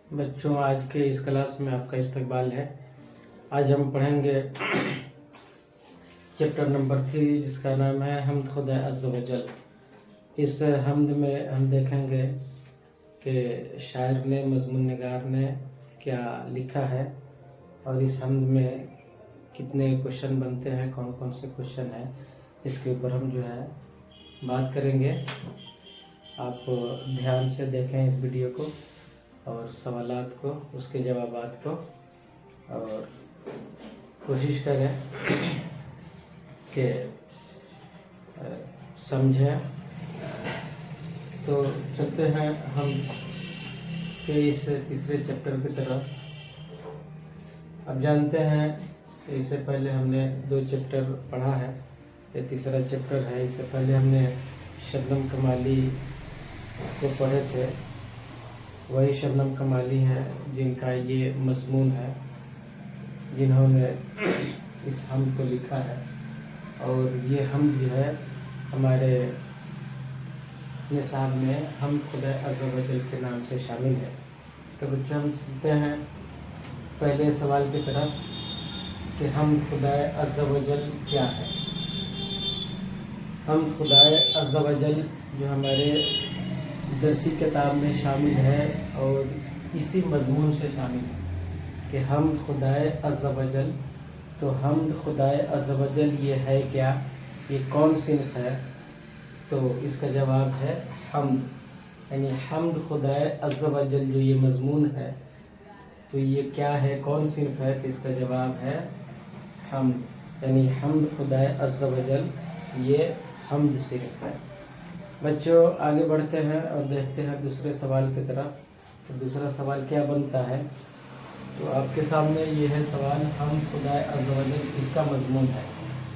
بچوں، آج کے اس کلاس میں آپ کا استقبال ہے۔ آج ہم پڑھیں گے چیپٹر نمبر 3 جس کا نام ہے حمد خدا عز و جل۔ اس حمد میں ہم دیکھیں گے کہ شاعر نے، مضمون نگار نے کیا لکھا ہے اور اس حمد میں کتنے کوشچن بنتے ہیں، کون کون سے کوشچن ہیں، اس کے اوپر ہم جو ہے بات کریں گے۔ آپ دھیان سے دیکھیں اس ویڈیو کو اور سوالات کو، اس کے جوابات کو، اور کوشش کریں کہ سمجھیں۔ تو چلتے ہیں ہم کہ اس تیسرے چیپٹر کی طرف۔ اب جانتے ہیں کہ اس سے پہلے ہم نے 2 چیپٹر پڑھا ہے، یہ تیسرا چیپٹر ہے۔ اس سے پہلے ہم نے شبنم کمالی کو پڑھے تھے، وہی شبنم کمالی ہیں جن کا یہ مضمون ہے، جنہوں نے اس حمد کو لکھا ہے، اور یہ حمد جو ہے ہمارے نصاب میں حمد خدا عز و جل کے نام سے شامل ہے۔ تو بچوں، ہم سنتے ہیں پہلے سوال کی طرف کہ حمد خدا عز و جل کیا ہے۔ حمد خدا عز و جل جو ہمارے درسی کتاب میں شامل ہے اور اسی مضمون سے شامل ہے کہ حمد خدا عز و جل۔ تو حمد خدا عز و جل یہ ہے کیا، یہ کون صنف ہے؟ تو اس کا جواب ہے حمد، یعنی حمد خدا عز و جل جو یہ مضمون ہے، تو یہ کیا ہے، کون صنف ہے؟ تو اس کا جواب ہے حمد، یعنی حمد خدا عز و جل یہ حمد صنف ہے۔ بچوں، آگے بڑھتے ہیں اور دیکھتے ہیں دوسرے سوال کی طرف۔ تو دوسرا سوال کیا بنتا ہے؟ تو آپ کے سامنے یہ ہے سوال، حمد خدا عز و جل کس کا مضمون ہے،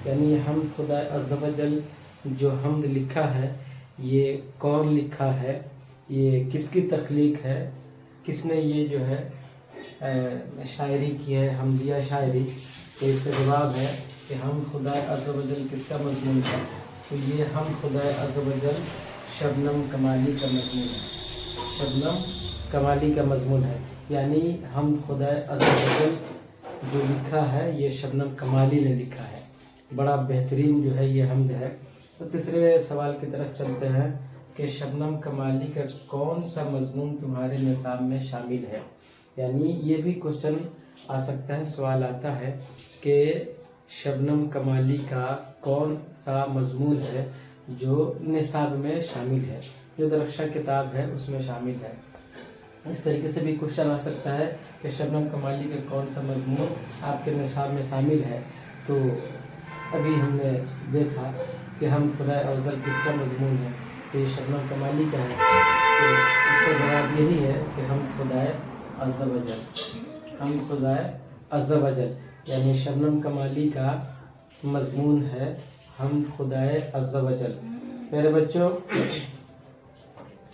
یعنی حمد خدا عز و جل جو حمد لکھا ہے یہ کون لکھا ہے، یہ کس کی تخلیق ہے، کس نے یہ جو ہے شاعری کی ہے، حمدیہ شاعری۔ تو اس کا جواب ہے کہ حمد خدا عز و جل کس کا مضمون ہے؟ تو یہ حمد خدا عز و جل شبنم کمالی کا مضمون ہے، شبنم کمالی کا مضمون ہے، یعنی حمد خدا عز و جل جو لکھا ہے یہ شبنم کمالی نے لکھا ہے۔ بڑا بہترین جو ہے یہ حمد ہے۔ تو تیسرے سوال کی طرف چلتے ہیں کہ شبنم کمالی کا کون سا مضمون تمہارے نصاب میں شامل ہے، یعنی یہ بھی کوشچن آ سکتا ہے، سوال آتا ہے کہ شبنم کمالی کا کون سا مضمون ہے جو نصاب میں شامل ہے، جو درخشاں کتاب ہے اس میں شامل ہے۔ اس طریقے سے بھی کوشچن آ سکتا ہے کہ شبنم کمالی کا کون سا مضمون آپ کے نصاب میں شامل ہے۔ تو ابھی ہم نے دیکھا کہ حمد خدا عز و جل کس کا مضمون ہے، تو یہ شبنم کمالی کا ہے۔ تو اس کا جواب یہی ہے کہ حمد خدا عز و جل، حمد خدا عز و جل، یعنی شبنم کمالی کا مضمون ہے حمد خدا عز و جل۔ میرے بچوں،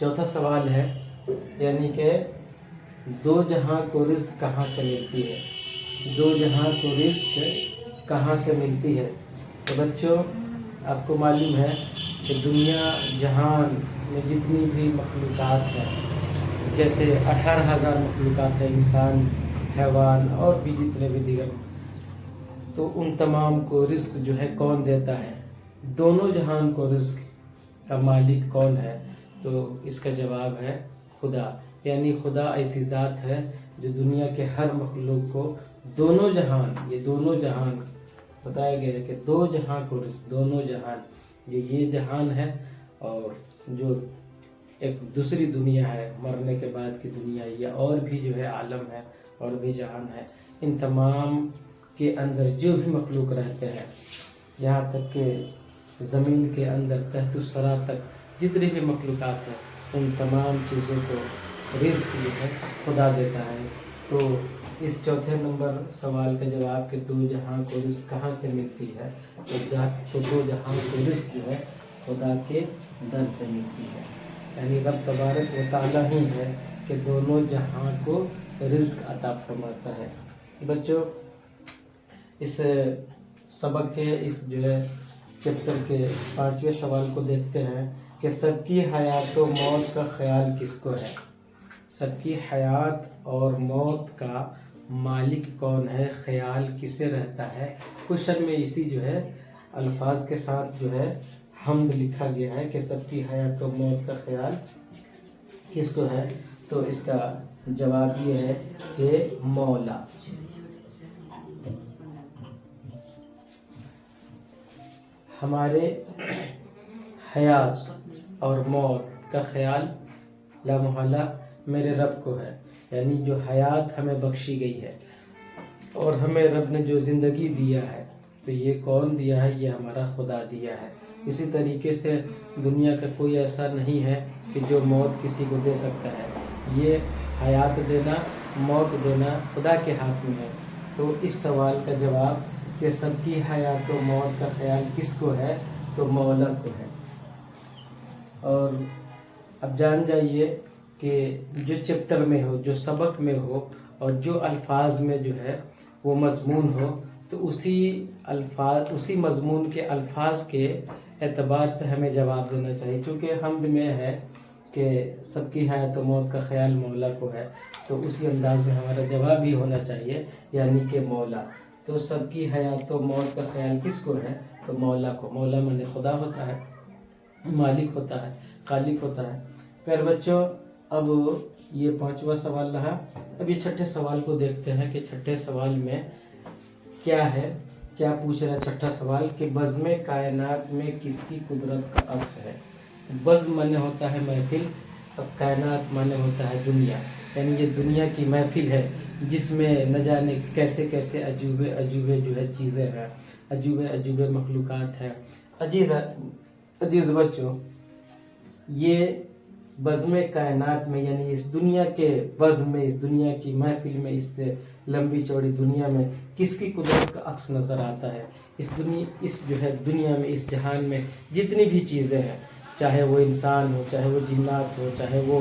چوتھا سوال ہے، یعنی کہ دو جہاں کو رزق کہاں سے ملتی ہے، دو جہاں کو رزق کہاں سے ملتی ہے؟ تو بچوں، آپ کو معلوم ہے کہ دنیا جہان میں جتنی بھی مخلوقات ہیں، جیسے 18,000 مخلوقات ہیں، انسان، حیوان اور بھی جتنے بھی دیگر، تو ان تمام کو رزق جو ہے کون دیتا ہے؟ دونوں جہان کو رزق کا مالک کون ہے؟ تو اس کا جواب ہے خدا، یعنی خدا ایسی ذات ہے جو دنیا کے ہر مخلوق کو دونوں جہان، یہ دونوں جہان بتایا گیا ہے کہ 2 جہاں کو رزق، دونوں جہان، یہ جہان ہے اور جو ایک دوسری دنیا ہے مرنے کے بعد کی دنیا، یا اور بھی جو ہے عالم ہے اور بھی جہان ہے، ان تمام کے اندر جو بھی مخلوق رہتے ہیں، یہاں تک کہ زمین کے اندر تحت الثری تک جتنی بھی مخلوقات ہیں، ان تمام چیزوں کو رزق جو ہے خدا دیتا ہے۔ تو اس چوتھے نمبر سوال کا جواب کہ 2 جہاں کو رزق کہاں سے ملتی ہے، تو 2 جہاں کو رزق جو ہے خدا کے در سے ملتی ہے، یعنی رب تبارک و تعالیٰ ہی ہے کہ دونوں جہاں کو رزق عطا فرماتا ہے۔ بچوں، اس سبق کے اس جو ہے چیپٹر کے 5ویں سوال کو دیکھتے ہیں کہ سب کی حیات و موت کا خیال کس کو ہے، سب کی حیات اور موت کا مالک کون ہے، خیال کسے رہتا ہے۔ کوشچن میں اسی جو ہے الفاظ کے ساتھ جو ہے حمد لکھا گیا ہے کہ سب کی حیات و موت کا خیال کس کو ہے، تو اس کا جواب یہ ہے کہ مولا۔ ہمارے حیات اور موت کا خیال لا محالہ میرے رب کو ہے، یعنی جو حیات ہمیں بخشی گئی ہے اور ہمیں رب نے جو زندگی دیا ہے تو یہ کون دیا ہے، یہ ہمارا خدا دیا ہے۔ اسی طریقے سے دنیا کا کوئی ایسا نہیں ہے کہ جو موت کسی کو دے سکتا ہے، یہ حیات دینا موت دینا خدا کے ہاتھ میں ہے۔ تو اس سوال کا جواب کہ سب کی حیات و موت کا خیال کس کو ہے، تو مولا کو ہے۔ اور اب جان جائیے کہ جو چیپٹر میں ہو، جو سبق میں ہو اور جو الفاظ میں جو ہے وہ مضمون ہو، تو اسی مضمون کے الفاظ کے اعتبار سے ہمیں جواب دینا چاہیے۔ چونکہ حمد میں ہے کہ سب کی حیات و موت کا خیال مولا کو ہے، تو اسی انداز میں ہمارا جواب بھی ہونا چاہیے، یعنی کہ مولا۔ تو سب کی حیات و موت کا خیال کس کو ہے، تو مولا کو۔ مولا مانے خدا ہوتا ہے، مالک ہوتا ہے، خالق ہوتا ہے۔ پھر بچوں اب یہ 5واں سوال رہا۔ اب یہ 6ٹھے سوال کو دیکھتے ہیں کہ 6ٹھے سوال میں کیا ہے، کیا پوچھ رہا ہے 6ٹھا سوال کہ بزم کائنات میں کس کی قدرت کا عکس ہے۔ بزم مانے ہوتا ہے محفل، اور کائنات مانے ہوتا ہے دنیا، یعنی یہ دنیا کی محفل ہے جس میں نہ جانے کیسے کیسے عجوبے جو ہے چیزیں ہیں، عجوبے مخلوقات ہیں۔ عزیز بچوں، یہ بزم کائنات میں یعنی اس دنیا کے بزم میں، اس دنیا کی محفل میں، اس سے لمبی چوڑی دنیا میں کس کی قدرت کا عکس نظر آتا ہے۔ اس جو ہے دنیا میں، اس جہان میں جتنی بھی چیزیں ہیں، چاہے وہ انسان ہو، چاہے وہ جنات ہو، چاہے وہ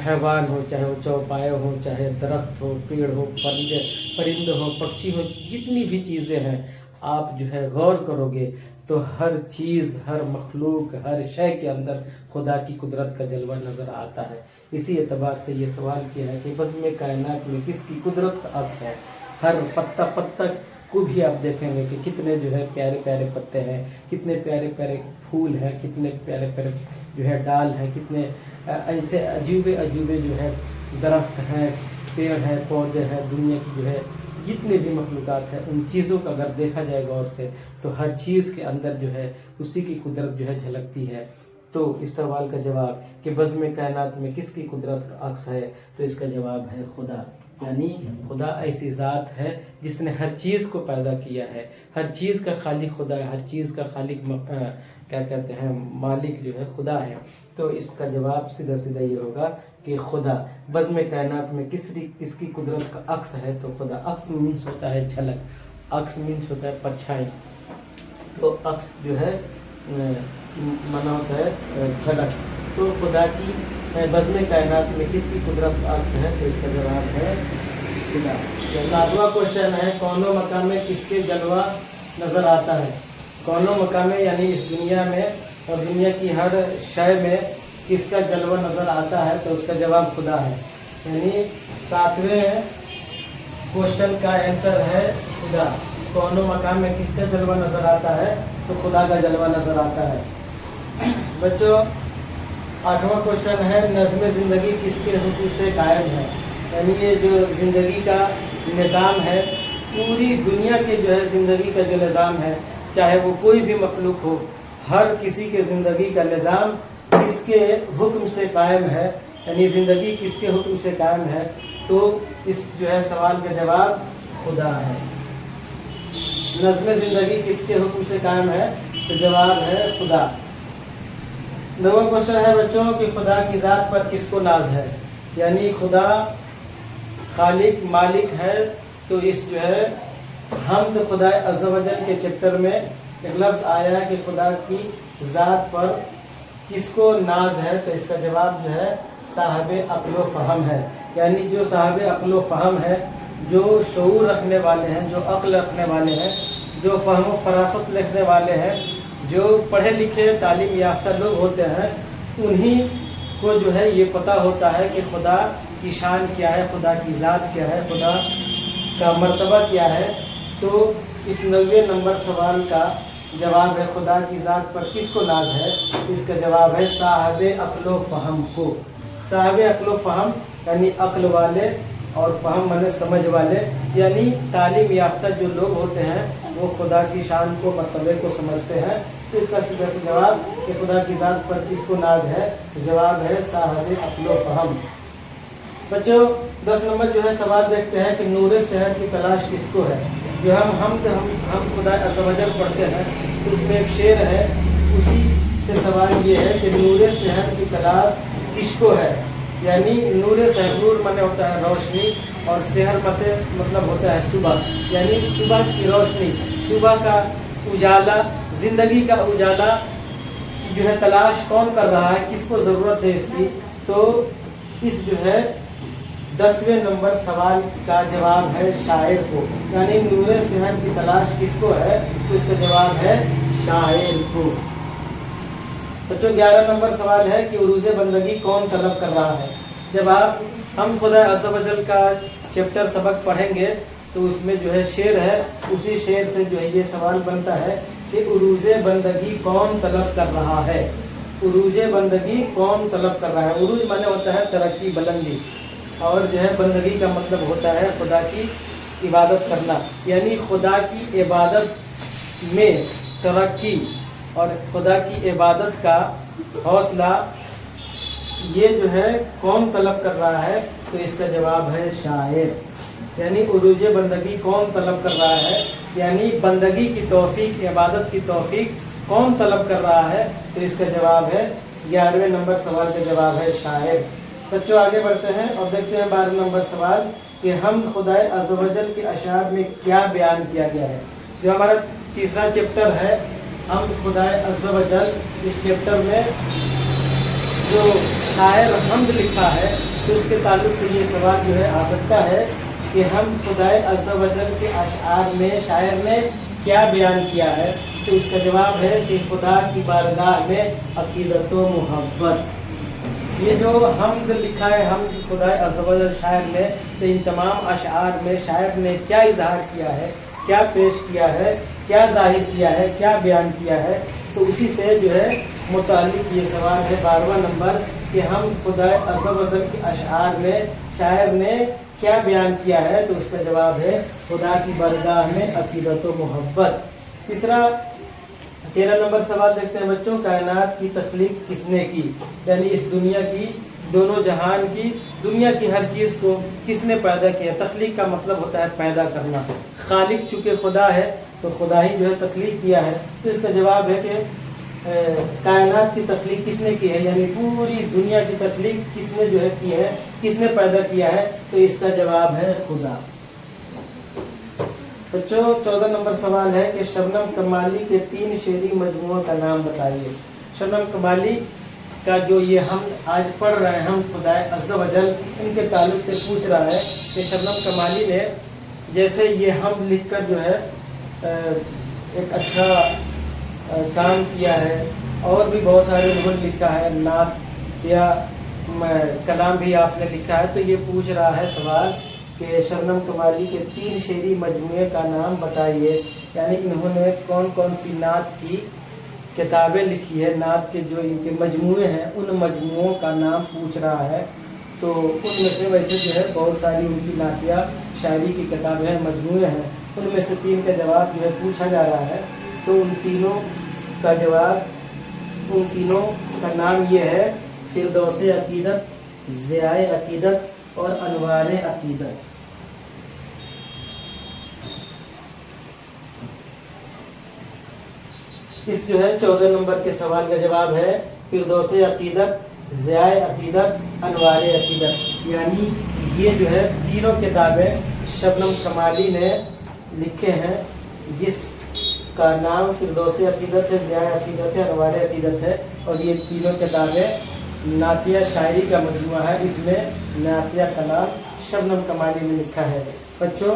حیوان ہو، چاہے وہ چوپائے ہو، چاہے درخت ہو، پیڑ ہو، پرند ہو، پکشی ہو، جتنی بھی چیزیں ہیں، آپ جو ہے غور کرو گے تو ہر چیز، ہر مخلوق، ہر شے کے اندر خدا کی قدرت کا جلوہ نظر آتا ہے۔ اسی اعتبار سے یہ سوال کیا ہے کہ بزم کائنات میں کس کی قدرت کا عکس ہے۔ ہر پتا کو بھی آپ دیکھیں گے کہ کتنے جو ہے پیارے پیارے پتے ہیں، کتنے پیارے پیارے پھول ہیں، کتنے پیارے پیارے جو ہے ڈال ہیں، کتنے ایسے عجوبے جو ہے درخت ہیں، پیڑ ہیں، پودے ہیں، دنیا کی جو ہے جتنے بھی مخلوقات ہیں، ان چیزوں کا اگر دیکھا جائے غور سے تو ہر چیز کے اندر جو ہے اسی کی قدرت جو ہے جھلکتی ہے۔ تو اس سوال کا جواب کہ بزم کائنات میں کس کی قدرت کا عکس ہے، تو اس کا جواب ہے خدا۔ یعنی خدا ایسی ذات ہے جس نے ہر چیز کو پیدا کیا ہے، ہر چیز کا خالق خدا ہے، ہر چیز کا خالق کیا کہتے ہیں مالک جو ہے خدا ہے۔ تو اس کا جواب سیدھا یہ ہوگا کہ خدا۔ بزم کائنات میں کس کی قدرت کا عکس ہے، تو خدا۔ عکس مینس ہوتا ہے جھلک، عکس مینس ہوتا ہے پرچھائی، تو عکس جو ہے مانا ہوتا ہے جھلک۔ تو خدا کی بزم کائنات میں کس کی قدرت کا عکس ہے، تو اس کا جواب ہے خدا۔ 7واں کوشچن ہے کونوں مقام میں کس کے جلوہ نظر آتا ہے۔ کونوں مقام میں یعنی اس دنیا میں اور دنیا کی ہر شے میں کس کا جلوہ نظر آتا ہے، تو اس کا جواب خدا ہے۔ یعنی 7ویں کوشچن کا آنسر ہے خدا۔ کونوں مقام میں کس کا جلوہ نظر آتا ہے، تو خدا کا جلوہ نظر آتا ہے۔ بچوں 8واں کوشچن ہے نظم زندگی کس کے حکم سے قائم ہے۔ یعنی یہ جو زندگی کا نظام ہے، پوری دنیا کے جو ہے زندگی کا جو نظام ہے، چاہے وہ کوئی بھی مخلوق ہو، ہر کسی کے زندگی کا نظام کس کے حکم سے قائم ہے، یعنی زندگی کس کے حکم سے قائم ہے، تو اس جو ہے سوال کا جواب خدا ہے۔ نظم زندگی کس کے حکم سے قائم ہے، تو جواب ہے خدا۔ 9واں کوشچن ہے بچوں کہ خدا کی ذات پر کس کو ناز ہے۔ یعنی خدا خالق مالک ہے، تو اس جو ہے حمد خدا عز و جل کے چیپٹر میں ایک لفظ آیا ہے کہ خدا کی ذات پر کس کو ناز ہے، تو اس کا جواب جو ہے صاحب عقل و فہم ہے۔ یعنی جو صاحب عقل و فہم ہے، جو شعور رکھنے والے ہیں، جو عقل رکھنے والے ہیں، جو فہم و فراست رکھنے والے ہیں، جو پڑھے لکھے تعلیم یافتہ لوگ ہوتے ہیں، انہی کو جو ہے یہ پتہ ہوتا ہے کہ خدا کی شان کیا ہے، خدا کی ذات کیا ہے، خدا کا مرتبہ کیا ہے، تو اس 90 نمبر سوال کا جواب ہے خدا کی ذات پر کس کو ناز ہے؟ اس کا جواب ہے صاحب عقل و فہم کو۔ صاحب عقل و فہم یعنی عقل والے اور فہم مانے سمجھ والے، یعنی تعلیم یافتہ جو لوگ ہوتے ہیں وہ خدا کی شان کو، مرتبے کو سمجھتے ہیں۔ تو اس کا سیدھا سے جواب کہ خدا کی ذات پر کس کو ناز ہے، جواب ہے صاحب عقل و فہم۔ بچوں 10 نمبر جو ہے سوال دیکھتے ہیں کہ نور صحت کی تلاش کس کو ہے۔ جو ہم خدا عز و جل پڑھتے ہیں تو اس میں ایک شعر ہے، اسی سے سوال یہ ہے کہ نور صحت کی تلاش کس کو ہے، یعنی نور صحت، نور مانے ہوتا ہے روشنی اور صحت مطلب ہوتا ہے صبح، یعنی صبح کی روشنی، صبح کا اجالا، زندگی کا اجالا جو ہے تلاش کون کر رہا ہے، کس کو ضرورت ہے اس کی؟ تو اس جو ہے 10ویں نمبر سوال کا جواب ہے شاعر کو، یعنی نور صحت کی تلاش کس کو ہے، تو اس کا جواب ہے شاعر کو۔ بچوں 11 نمبر سوال ہے کہ عروج بندگی کون طلب کر رہا ہے۔ جب ہم خدا عز و جل کا چیپٹر سبق پڑھیں گے تو اس میں جو ہے شعر ہے، اسی شعر سے جو ہے یہ سوال بنتا ہے کہ عروج بندگی کون طلب کر رہا ہے۔ عروج بندگی کون طلب کر رہا ہے؟ عروج مانے ہوتا ہے ترقی، بلندی، اور جو ہے بندگی کا مطلب ہوتا ہے خدا کی عبادت کرنا، یعنی خدا کی عبادت میں ترقی اور خدا کی عبادت کا حوصلہ یہ جو ہے کون طلب کر رہا ہے، تو اس کا جواب ہے شاعر۔ یعنی عروج بندگی کون طلب کر رہا ہے، یعنی بندگی کی توفیق، عبادت کی توفیق کون طلب کر رہا ہے، تو اس کا جواب ہے 11ویں نمبر سوال کا جواب ہے شاعر۔ بچوں آگے بڑھتے ہیں اور دیکھتے ہیں 12 نمبر سوال کہ حمد خدا عز و جل کے اشعار میں کیا بیان کیا گیا ہے۔ جو ہمارا تیسرا چیپٹر ہے حمد خدا عز و جل، اس چیپٹر میں جو شاعر حمد لکھا ہے تو اس کے تعلق سے یہ سوال جو ہے آ سکتا ہے کہ حمد خدا عز و جل کے اشعار میں شاعر نے کیا بیان کیا ہے، تو اس کا جواب ہے کہ خدا کی بارگاہ میں عقیدت و محبت۔ یہ جو حمد لکھا ہے حمد خدا عز و جل شاعر نے، تو ان تمام اشعار میں شاعر نے کیا اظہار کیا ہے، کیا پیش کیا ہے، کیا ظاہر کیا ہے، کیا بیان کیا ہے، تو اسی سے جو ہے متعلق یہ سوال ہے 12واں نمبر کہ حمد خدا عز و جل کے اشعار میں شاعر نے کیا بیان کیا ہے، تو اس کا جواب ہے خدا کی بارگاہ میں عقیدت و محبت۔ تیسرا 13 نمبر سوال دیکھتے ہیں بچوں، کائنات کی تخلیق کس نے کی، یعنی اس دنیا کی، دونوں جہان کی، دنیا کی ہر چیز کو کس نے پیدا کیا۔ تخلیق کا مطلب ہوتا ہے پیدا کرنا، خالق چونکہ خدا ہے تو خدا ہی جو ہے تخلیق کیا ہے، تو اس کا جواب ہے کہ کائنات کی تخلیق کس نے کی ہے، یعنی پوری دنیا کی تخلیق کس نے جو ہے کی ہے، کس نے پیدا کیا ہے، تو اس کا جواب ہے خدا۔ بچوں 14 نمبر سوال ہے کہ شبنم کمالی کے 3 شعری مجموعوں کا نام بتائیے۔ شبنم کمالی کا جو یہ ہم آج پڑھ رہے ہیں ہم خدا عز و جل، ان کے تعلق سے پوچھ رہا ہے کہ شبنم کمالی نے جیسے یہ ہم لکھ کر جو ہے ایک اچھا کام کیا ہے، اور بھی بہت سارے انہوں نے لکھا ہے، نعت یا کلام بھی آپ نے لکھا ہے، تو یہ پوچھ رہا ہے سوال کہ شبنم کمالی کے 3 شعری مجموعے کا نام بتائیے، یعنی انہوں نے کون کون سی نعت کی کتابیں لکھی ہے، نعت کے جو ان کے مجموعے ہیں ان مجموعوں کا نام پوچھ رہا ہے۔ تو ان میں سے ویسے جو ہے بہت ساری ان کی نعتیہ شاعری کی کتابیں ہیں، مجموعے ہیں، ان میں سے 3 کا جواب جو ہے پوچھا جا رہا ہے، تو ان تینوں کا جواب، ان تینوں کا نام یہ ہے فردوس عقیدت، ضیاء عقیدت اور انوار عقیدت۔ اس جو ہے 14 نمبر کے سوال کا جواب ہے فردوس عقیدت، ضیاء عقیدت، انوار عقیدت، یعنی یہ جو ہے تینوں کتابیں شبنم کمالی نے لکھے ہیں، جس کا نام فردوس عقیدت ہے، ضیاء عقیدت ہے، انوار عقیدت ہے، اور یہ تینوں کتابیں نعتیہ شاعری کا مجموعہ ہے، اس میں نعتیہ کلام شبنم کمالی نے لکھا ہے۔ بچوں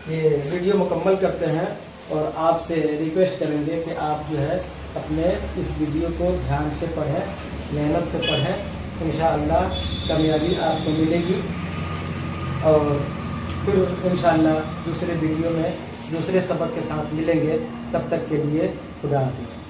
یہ ویڈیو مکمل کرتے ہیں اور آپ سے ریکویسٹ کریں گے کہ آپ جو ہے اپنے اس ویڈیو کو دھیان سے پڑھیں، محنت سے پڑھیں، انشاءاللہ کامیابی آپ کو ملے گی، اور پھر انشاءاللہ دوسرے ویڈیو میں دوسرے سبق کے ساتھ ملیں گے. تب تک کے لیے خدا حافظ.